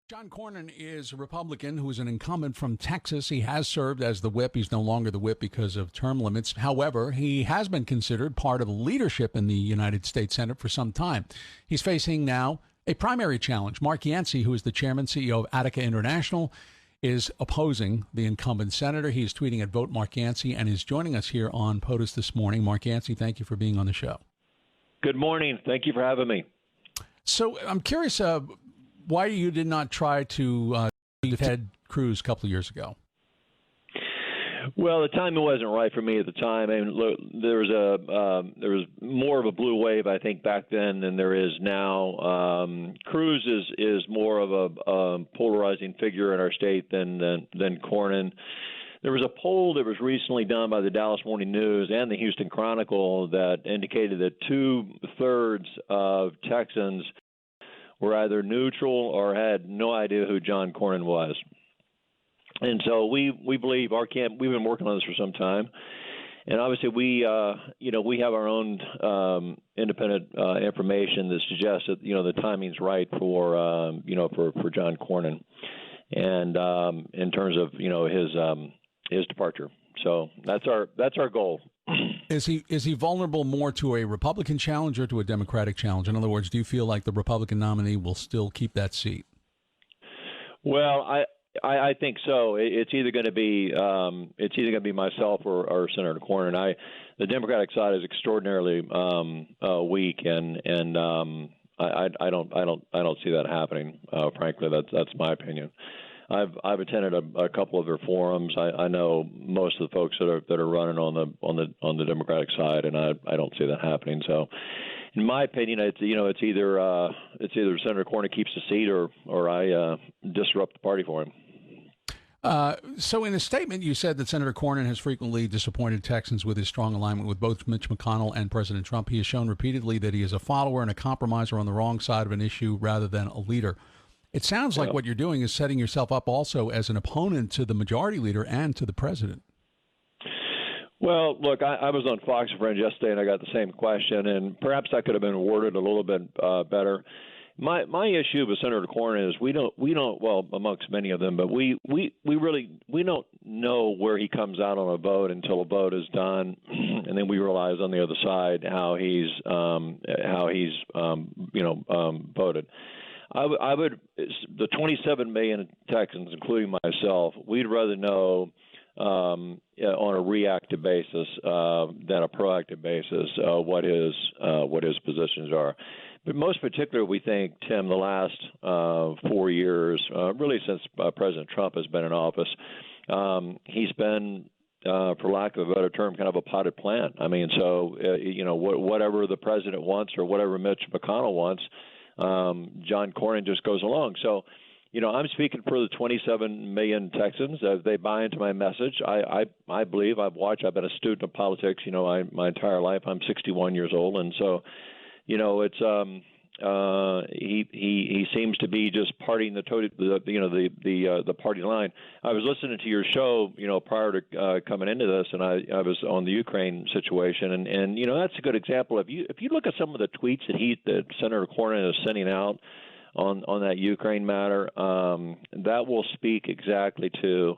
John Cornyn is a Republican who is an incumbent from Texas. He has served as the whip. He's no longer the whip because of term limits. However, he has been considered part of leadership in the United States Senate for some time. He's facing now a primary challenge. Mark Yancey, who is the chairman, CEO of Attica International, is opposing the incumbent senator. He is tweeting at Vote Mark Yancey and is joining us here on POTUS this morning. Mark Yancey, thank you for being on the show. Good morning. Thank you for having me. So I'm curious why you did not try to Ted Cruz a couple of years ago. Well, the timing wasn't right for me at the time. I mean, look, there was more of a blue wave, I think, back then than there is now. Cruz is more of a polarizing figure in our state than Cornyn. There was a poll that was recently done by the Dallas Morning News and the Houston Chronicle that indicated that 2/3 of Texans were either neutral or had no idea who John Cornyn was. And so we believe our camp, we've been working on this for some time. And obviously we have our own independent information that suggests that, the timing's right for John Cornyn and in terms of, his departure. So that's our goal. Is he vulnerable more to a Republican challenge or to a Democratic challenge? In other words, do you feel like the Republican nominee will still keep that seat? Well, I think so. It's either going to be myself or Senator Cornyn. The Democratic side is extraordinarily weak, and I don't see that happening. Frankly, that's my opinion. I've attended a couple of their forums. I know most of the folks that are running on the Democratic side, and I don't see that happening. So, in my opinion, it's either Senator Cornyn keeps the seat or I disrupt the party for him. So in a statement, you said that Senator Cornyn has frequently disappointed Texans with his strong alignment with both Mitch McConnell and President Trump. He has shown repeatedly that he is a follower and a compromiser on the wrong side of an issue rather than a leader. It sounds like what you're doing is setting yourself up also as an opponent to the majority leader and to the president. Well, look, I was on Fox and Friends yesterday, and I got the same question, and perhaps that could have been worded a little bit better. My issue with Senator Cornyn is we don't well, amongst many of them, but we don't know where he comes out on a vote until a vote is done, and then we realize on the other side how he's voted. I would the 27 million Texans, including myself, we'd rather know on a reactive basis than a proactive basis what his positions are. But most particularly, we think, Tim, the last 4 years, really since President Trump has been in office, he's been, for lack of a better term, kind of a potted plant. I mean, so, whatever the president wants or whatever Mitch McConnell wants, John Cornyn just goes along. So, I'm speaking for the 27 million Texans. They buy into my message. I believe I've been a student of politics, my entire life. I'm 61 years old. And so, it's he seems to be just parting the party line. I was listening to your show, prior to coming into this, and I was on the Ukraine situation, and that's a good example. If you look at some of the tweets that Senator Cornyn is sending out on that Ukraine matter, that will speak exactly to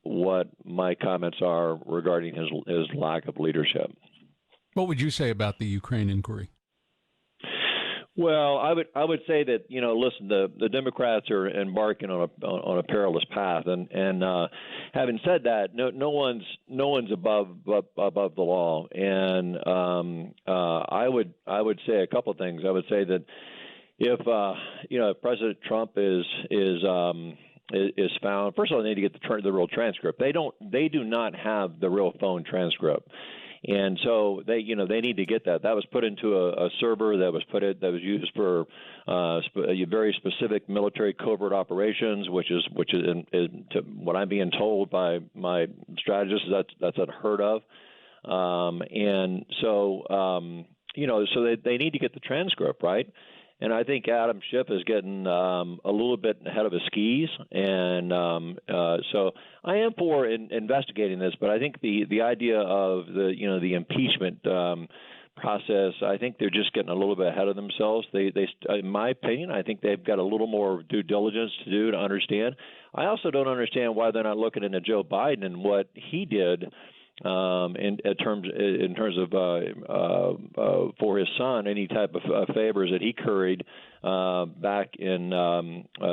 what my comments are regarding his lack of leadership. What would you say about the Ukraine inquiry? Well, I would say that listen, the Democrats are embarking on a perilous path, and having said that, no one's above the law, and I would say a couple of things. I would say that if President Trump is found, first of all, they need to get the real transcript. They do not have the real phone transcript. And so they need to get that. That was put into a server that was used for very specific military covert operations, which is to what I'm being told by my strategists, that's unheard of. And so so they need to get the transcript, right? And I think Adam Schiff is getting a little bit ahead of his skis, and so I am for investigating this. But I think the idea of the impeachment process. I think they're just getting a little bit ahead of themselves. They, in my opinion, I think they've got a little more due diligence to do to understand. I also don't understand why they're not looking into Joe Biden and what he did in terms of for his son, any type of favors that he curried back in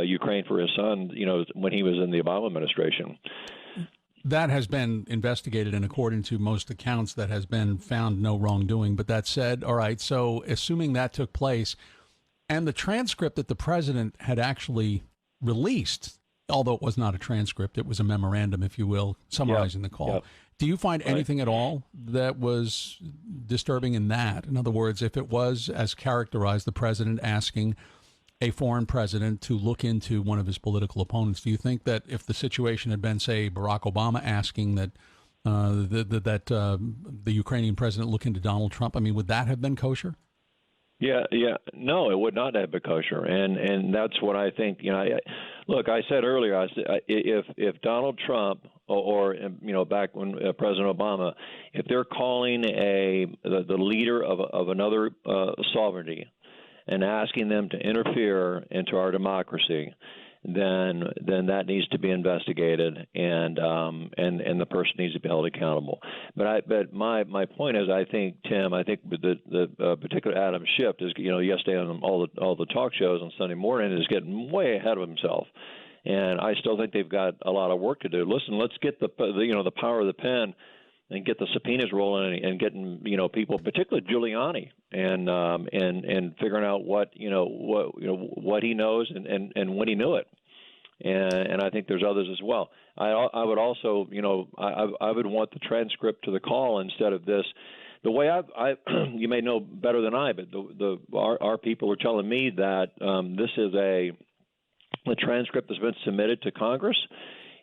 Ukraine for his son, when he was in the Obama administration. That has been investigated, and according to most accounts, that has been found no wrongdoing. But that said, all right, so assuming that took place, and the transcript that the president had actually released, although it was not a transcript, it was a memorandum, if you will, summarizing the call. Yep. Do you find anything at all that was disturbing in that? In other words, if it was, as characterized, the president asking a foreign president to look into one of his political opponents, do you think that if the situation had been, say, Barack Obama asking that the Ukrainian president look into Donald Trump, I mean, would that have been kosher? Yeah. No, it would not have been kosher, and that's what I think. Look, I said earlier, I said if Donald Trump or back when President Obama, if they're calling the leader of another sovereignty and asking them to interfere into our democracy, then that needs to be investigated, and the person needs to be held accountable. But my point is, I think the particular Adam Schiff is yesterday on all the talk shows on Sunday morning is getting way ahead of himself, and I still think they've got a lot of work to do. Listen, let's get the power of the pen and get the subpoenas rolling and getting people, particularly Giuliani, and figuring out what he knows and when he knew it, and I think there's others as well. I would also I would want the transcript to the call instead of this. The way I you may know better than I, but our people are telling me that this is the transcript that's been submitted to Congress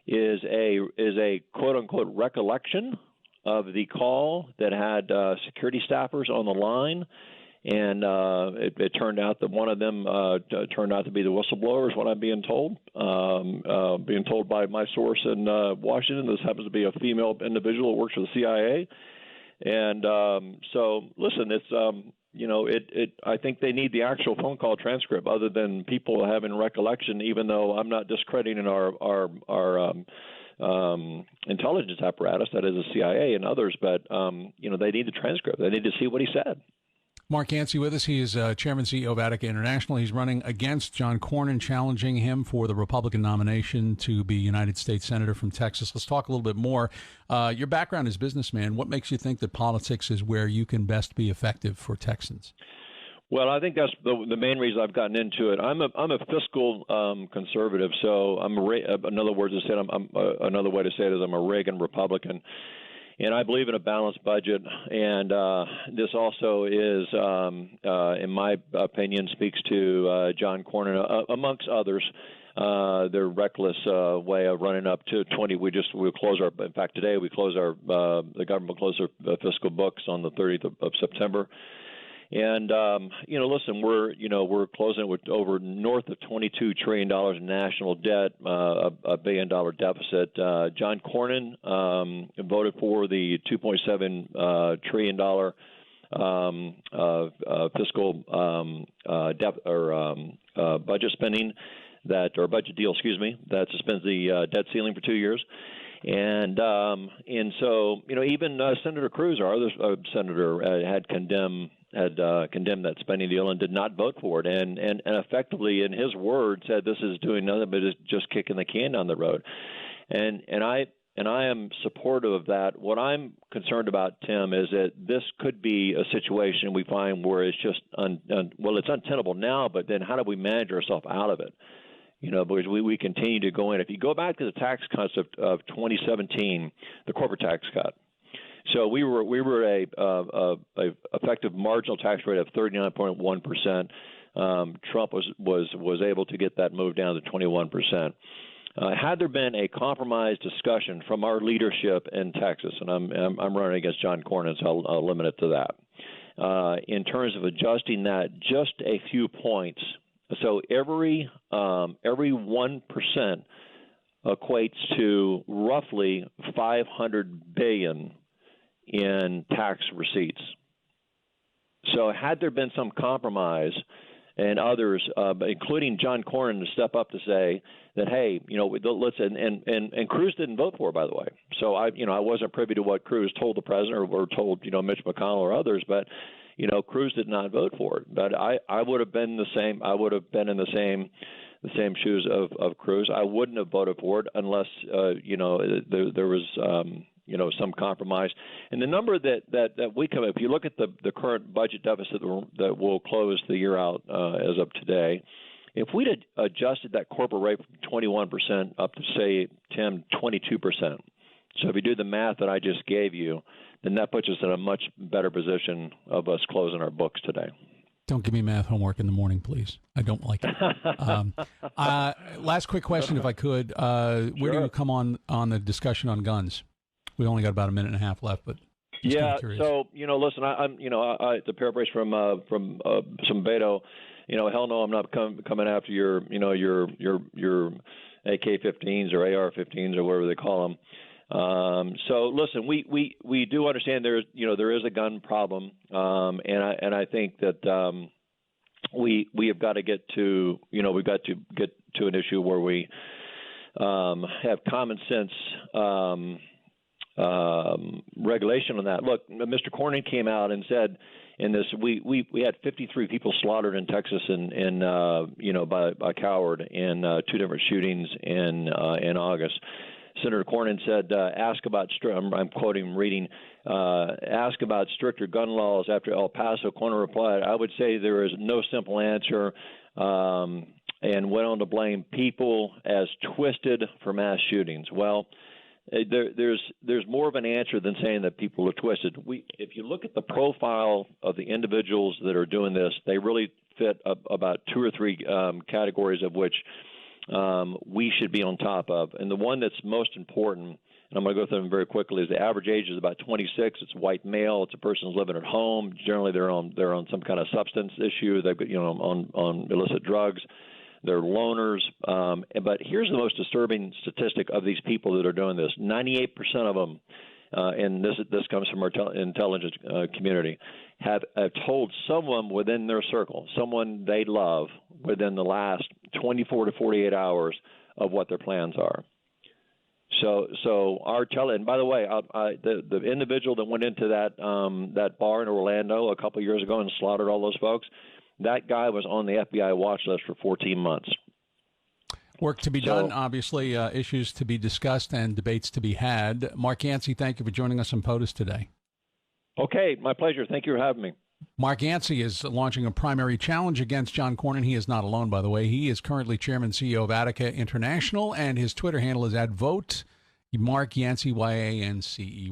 is a quote unquote recollection of the call that had security staffers on the line, and it turned out that one of them turned out to be the whistleblower, is what I'm being told. Being told by my source in Washington. This happens to be a female individual who works for the CIA, and so listen, it's I think they need the actual phone call transcript, other than people having recollection. Even though I'm not discrediting our intelligence apparatus, that is the CIA and others, but they need the transcript. They need to see what he said. Mark Yancey with us. He is Chairman and CEO of Attica International. He's running against John Cornyn, challenging him for the Republican nomination to be United States Senator from Texas. Let's talk a little bit more. Your background as businessman, what makes you think that politics is where you can best be effective for Texans? Well, I think that's the main reason I've gotten into it. I'm a fiscal conservative, so another way to say it is I'm a Reagan Republican, and I believe in a balanced budget. And this also is, in my opinion, speaks to John Cornyn, amongst others. Their reckless way of running up to 20. In fact, today we close the government will close their fiscal books on the 30th of September. And listen, we're closing with over north of $22 trillion in national debt, a $1 billion deficit. John Cornyn voted for the $2.7 trillion fiscal budget spending budget deal, that suspends the debt ceiling for 2 years. And so even Senator Cruz, our other senator, had condemned that spending deal and did not vote for it, and effectively, in his words, said this is doing nothing but is just kicking the can down the road. And I am supportive of that. What I'm concerned about, Tim, is that this could be a situation we find where it's just it's untenable now, but then how do we manage ourselves out of it? Because we continue to go in. If you go back to the tax cuts of 2017, the corporate tax cut. So we were a effective marginal tax rate of 39.1%. Trump was able to get that moved down to 21%. Had there been a compromise discussion from our leadership in Texas, and I'm running against John Cornyn, so I'll limit it to that. In terms of adjusting that just a few points. So every 1% equates to roughly $500 billion in tax receipts. So had there been some compromise, and others, including John Cornyn, to step up to say that, hey, let's and Cruz didn't vote for it, by the way. So I wasn't privy to what Cruz told the president or told Mitch McConnell or others, but Cruz did not vote for it. But I would have been the same. I would have been in the same shoes of Cruz. I wouldn't have voted for it unless there was some compromise. And the number that we come, if you look at the current budget deficit that will close the year out as of today, if we'd adjusted that corporate rate from 21% up to, say, 22%, so if you do the math that I just gave you, then that puts us in a much better position of us closing our books today. Don't give me math homework in the morning, please. I don't like it. Last quick question, if I could. Where do you come on the discussion on guns? We only got about a minute and a half left, but yeah. So listen, I'm to paraphrase from some Beto, hell no, I'm not coming after your AK-15s or AR-15s or whatever they call them. So listen, we do understand there is a gun problem, and I think that we have got to get to we've got to get to an issue where we have common sense regulation on that. Look, Mr. Cornyn came out and said in this we had 53 people slaughtered in Texas by Coward in two different shootings in August. Senator Cornyn said, "Ask about I'm quoting, reading. Ask about stricter gun laws after El Paso." Cornyn replied, "I would say there is no simple answer," and went on to blame people as twisted for mass shootings. Well, there's more of an answer than saying that people are twisted. If you look at the profile of the individuals that are doing this, they really fit about two or three categories of which we should be on top of. And the one that's most important, and I'm going to go through them very quickly, is the average age is about 26. It's white male. It's a person who's living at home. Generally, they're on some kind of substance issue. They've got on illicit drugs. They're loners. But here's the most disturbing statistic of these people that are doing this: 98% of them, and this comes from our intelligence community, have told someone within their circle, someone they love, within the last 24 to 48 hours of what their plans are. So and by the way, the individual that went into that bar in Orlando a couple of years ago and slaughtered all those folks, that guy was on the FBI watch list for 14 months. Work to be done, obviously, issues to be discussed and debates to be had. Mark Yancey, thank you for joining us on POTUS today. Okay, my pleasure. Thank you for having me. Mark Yancey is launching a primary challenge against John Cornyn. He is not alone, by the way. He is currently chairman and CEO of Attica International, and his Twitter handle is @vote Mark Yancey, Yancey.